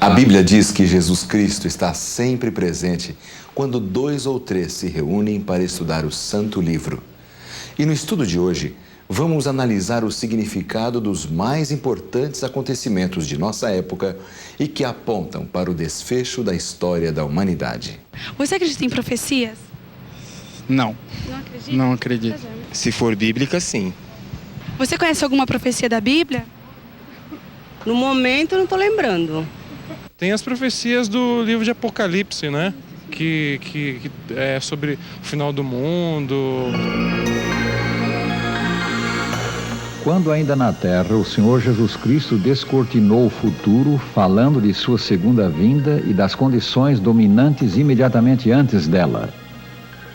A Bíblia diz que Jesus Cristo está sempre presente quando 2 ou 3 se reúnem para estudar o Santo Livro. E no estudo de hoje, vamos analisar o significado dos mais importantes acontecimentos de nossa época e que apontam para o desfecho da história da humanidade. Você acredita em profecias? Não, Não acredita? não acredito. Se for bíblica, sim. Você conhece alguma profecia da Bíblia? No momento eu não estou lembrando. Tem as profecias do livro de Apocalipse, né? Que é sobre o final do mundo. Quando ainda na terra, o Senhor Jesus Cristo descortinou o futuro, falando de sua segunda vinda e das condições dominantes imediatamente antes dela.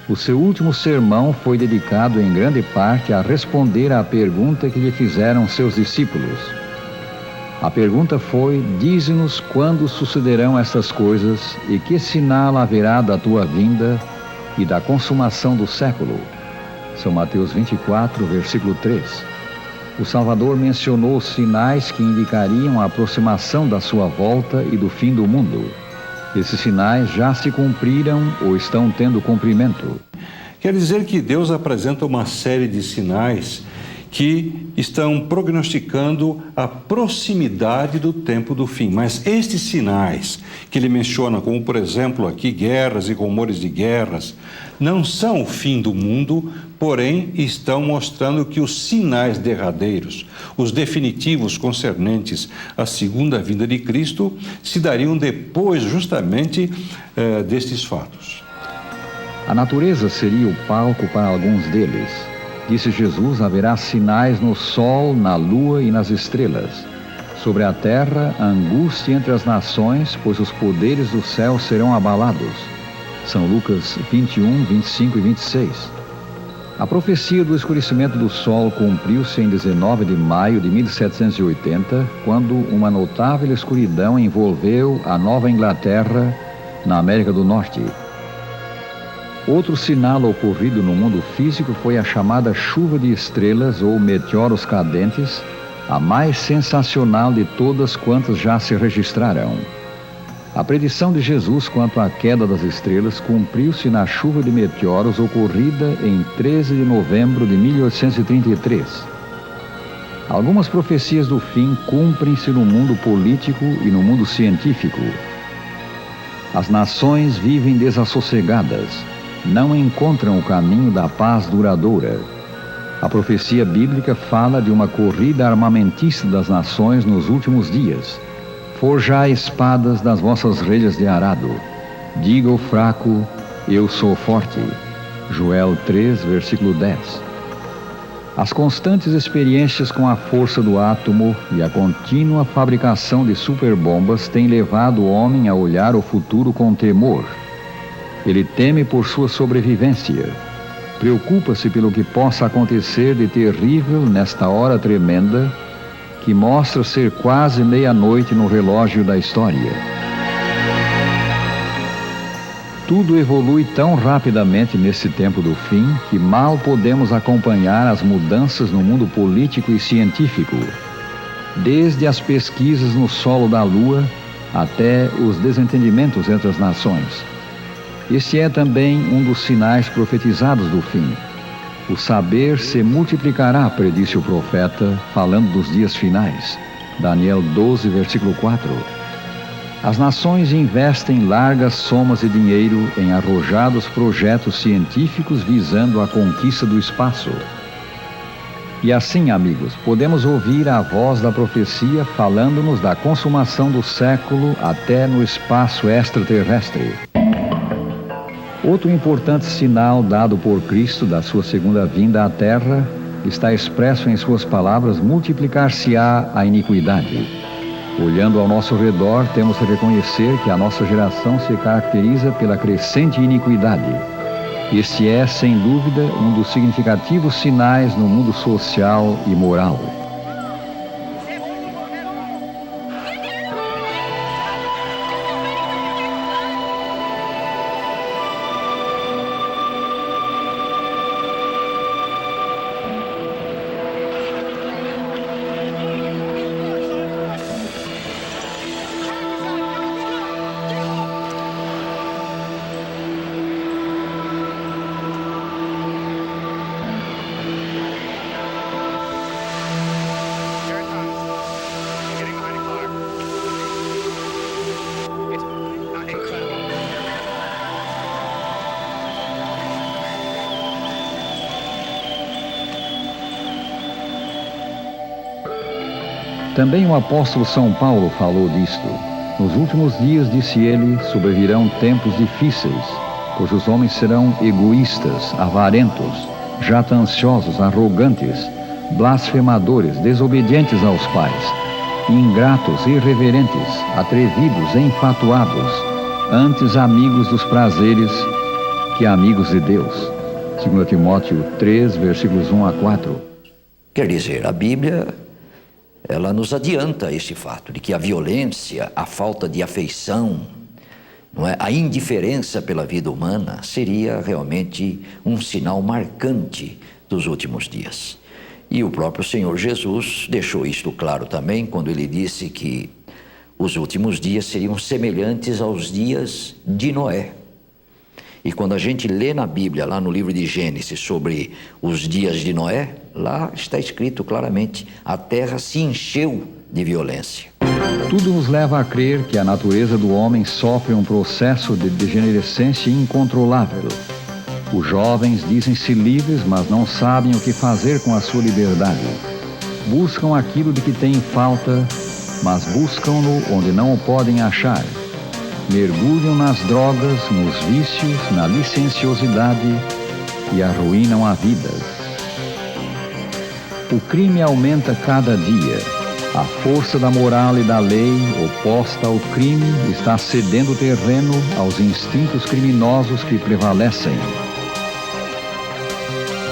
O seu último sermão foi dedicado em grande parte a responder à pergunta que lhe fizeram seus discípulos. A pergunta foi: dize-nos quando sucederão estas coisas e que sinal haverá da tua vinda e da consumação do século. São Mateus 24, versículo 3. O Salvador mencionou os sinais que indicariam a aproximação da sua volta e do fim do mundo. Esses sinais já se cumpriram ou estão tendo cumprimento. Quer dizer que Deus apresenta uma série de sinais que estão prognosticando a proximidade do tempo do fim. Mas estes sinais que ele menciona, como por exemplo aqui guerras e rumores de guerras, não são o fim do mundo, porém estão mostrando que os sinais derradeiros, os definitivos concernentes à segunda vinda de Cristo, se dariam depois justamente destes fatos. A natureza seria o palco para alguns deles. Disse Jesus: haverá sinais no sol, na lua e nas estrelas. Sobre a terra, a angústia entre as nações, pois os poderes do céu serão abalados. São Lucas 21, 25 e 26. A profecia do escurecimento do sol cumpriu-se em 19 de maio de 1780, quando uma notável escuridão envolveu a Nova Inglaterra, na América do Norte. Outro sinal ocorrido no mundo físico foi a chamada chuva de estrelas ou meteoros cadentes, a mais sensacional de todas quantas já se registraram. A predição de Jesus quanto à queda das estrelas cumpriu-se na chuva de meteoros ocorrida em 13 de novembro de 1833. Algumas profecias do fim cumprem-se no mundo político e no mundo científico. As nações vivem desassossegadas, não encontram o caminho da paz duradoura. A profecia bíblica fala de uma corrida armamentista das nações nos últimos dias. Forjai espadas das vossas relhas de arado. Diga o fraco: eu sou forte. Joel 3, versículo 10. As constantes experiências com a força do átomo e a contínua fabricação de superbombas têm levado o homem a olhar o futuro com temor. Ele teme por sua sobrevivência. Preocupa-se pelo que possa acontecer de terrível nesta hora tremenda que mostra ser quase meia-noite no relógio da história. Tudo evolui tão rapidamente nesse tempo do fim que mal podemos acompanhar as mudanças no mundo político e científico, desde as pesquisas no solo da Lua até os desentendimentos entre as nações. Este é também um dos sinais profetizados do fim. O saber se multiplicará, predisse o profeta, falando dos dias finais. Daniel 12, versículo 4. As nações investem largas somas de dinheiro em arrojados projetos científicos visando a conquista do espaço. E assim, amigos, podemos ouvir a voz da profecia falando-nos da consumação do século até no espaço extraterrestre. Outro importante sinal dado por Cristo da sua segunda vinda à Terra está expresso em suas palavras: multiplicar-se-á a iniquidade. Olhando ao nosso redor, temos de reconhecer que a nossa geração se caracteriza pela crescente iniquidade. Este é, sem dúvida, um dos significativos sinais no mundo social e moral. Também o apóstolo São Paulo falou disto. Nos últimos dias, disse ele, sobrevirão tempos difíceis, pois os homens serão egoístas, avarentos, jactanciosos, arrogantes, blasfemadores, desobedientes aos pais, ingratos, irreverentes, atrevidos, enfatuados, antes amigos dos prazeres que amigos de Deus. 2 Timóteo 3, versículos 1 a 4. Quer dizer, a Bíblia, ela nos adianta este fato de que a violência, a falta de afeição, não é? A indiferença pela vida humana seria realmente um sinal marcante dos últimos dias. E o próprio Senhor Jesus deixou isto claro também quando ele disse que os últimos dias seriam semelhantes aos dias de Noé. E quando a gente lê na Bíblia, lá no livro de Gênesis, sobre os dias de Noé, lá está escrito claramente, a terra se encheu de violência. Tudo nos leva a crer que a natureza do homem sofre um processo de degenerescência incontrolável. Os jovens dizem-se livres, mas não sabem o que fazer com a sua liberdade. Buscam aquilo de que têm falta, mas buscam-no onde não o podem achar. Mergulham nas drogas, nos vícios, na licenciosidade e arruinam a vida. O crime aumenta cada dia. A força da moral e da lei, oposta ao crime, está cedendo terreno aos instintos criminosos que prevalecem.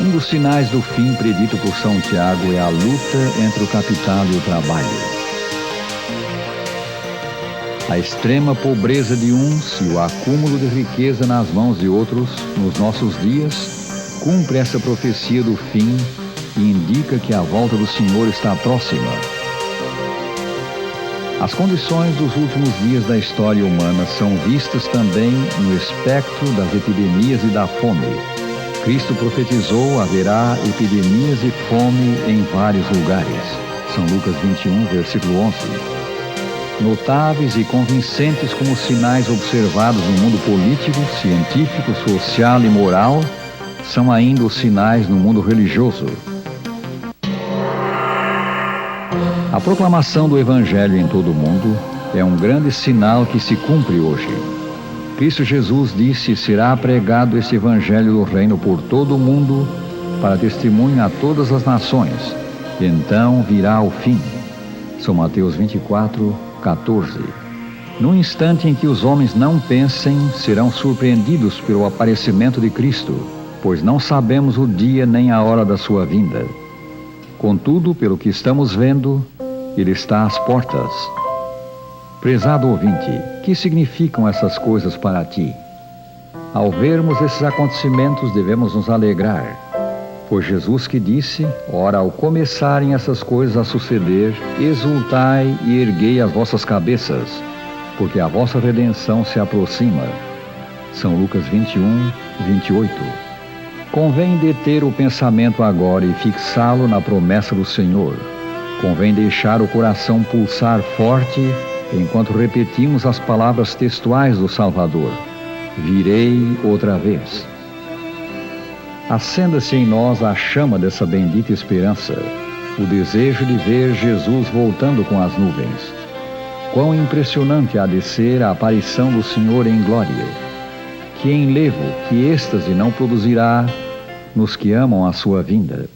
Um dos sinais do fim predito por São Tiago é a luta entre o capital e o trabalho. A extrema pobreza de uns e o acúmulo de riqueza nas mãos de outros, nos nossos dias, cumpre essa profecia do fim e indica que a volta do Senhor está próxima. As condições dos últimos dias da história humana são vistas também no espectro das epidemias e da fome. Cristo profetizou: haverá epidemias e fome em vários lugares. São Lucas 21, versículo 11. Notáveis e convincentes como sinais observados no mundo político, científico, social e moral, são ainda os sinais no mundo religioso. A proclamação do Evangelho em todo o mundo é um grande sinal que se cumpre hoje. Cristo Jesus disse: será pregado esse Evangelho do Reino por todo o mundo para testemunho a todas as nações. Então virá o fim. São Mateus 24, 14. No instante em que os homens não pensem, serão surpreendidos pelo aparecimento de Cristo, pois não sabemos o dia nem a hora da sua vinda. Contudo, pelo que estamos vendo, Ele está às portas. Prezado ouvinte, que significam essas coisas para ti? Ao vermos esses acontecimentos, devemos nos alegrar. Foi Jesus que disse: ora, ao começarem essas coisas a suceder, exultai e erguei as vossas cabeças, porque a vossa redenção se aproxima. São Lucas 21, 28. Convém deter o pensamento agora e fixá-lo na promessa do Senhor. Convém deixar o coração pulsar forte enquanto repetimos as palavras textuais do Salvador: virei outra vez. Acenda-se em nós a chama dessa bendita esperança, o desejo de ver Jesus voltando com as nuvens. Quão impressionante há de ser a aparição do Senhor em glória! Que enlevo, que êxtase não produzirá nos que amam a sua vinda!